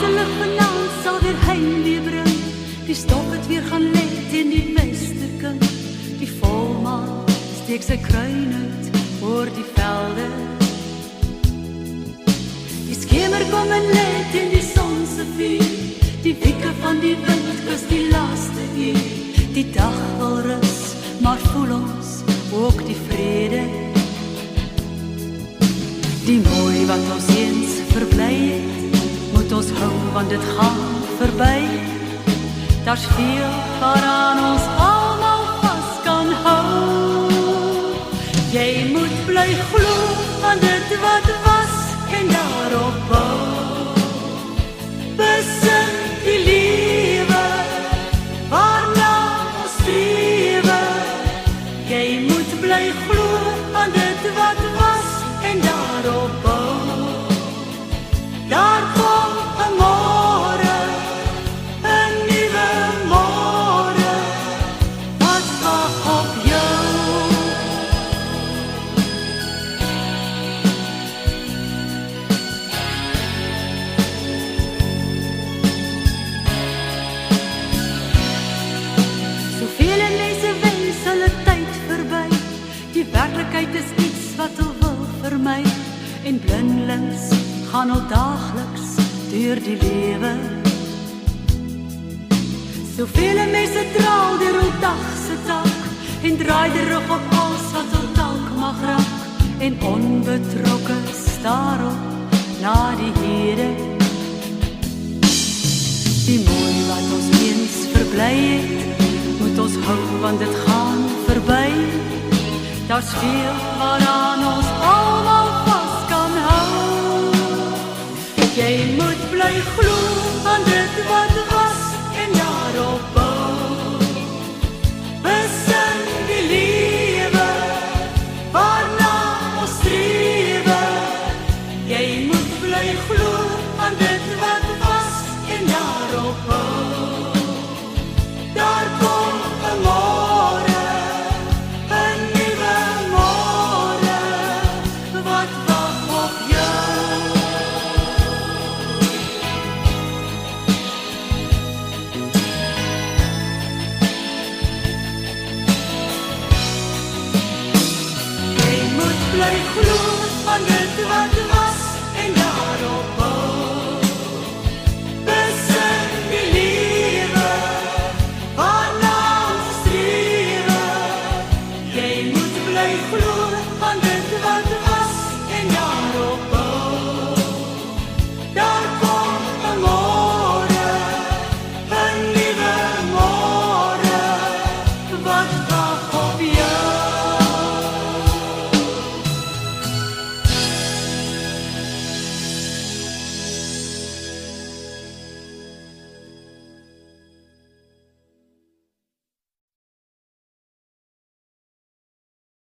se lig vanaand sal weer heimwee bring. Die stof het weer gaan lê teen die westerkant. Die volmaan steek sy kruin uit oor die velde. Die skemer kom en lê teen die son se vuur. Die wieke van die wind kus die laaste uur. Die dag wil rus, maar voel ons ook die vrede. Die mooi wat ons eens verbly het, moet ons hou, want dit gaan verby. Daar's veel waaraan ons almal vas kan hou. Jy moet bly glo aan dit wat was en daarop bou. Besin die lewe waarna ons strewe. Jy moet bly glo aan dit wat was en daarop bou. Daar kom 'n môre, 'n nuwe môre, wat wag op jou. Soveel mense wens hulle tyd verby. Die werklikheid is iets wat hulle wil vermy. En blindelings gaan al daagliks deur die lewe. Soveel mense draal deur al dag se tak en draai die rug op alles wat al dalk mag raak. En onbetrokke staar op na die hede. Die mooi wat ons eens verbly het, moet ons hou, want dit gaan verby. Daar's veel waaraan ons almal vas kan hou. Jy moet bly glo aan dit wat was en daarop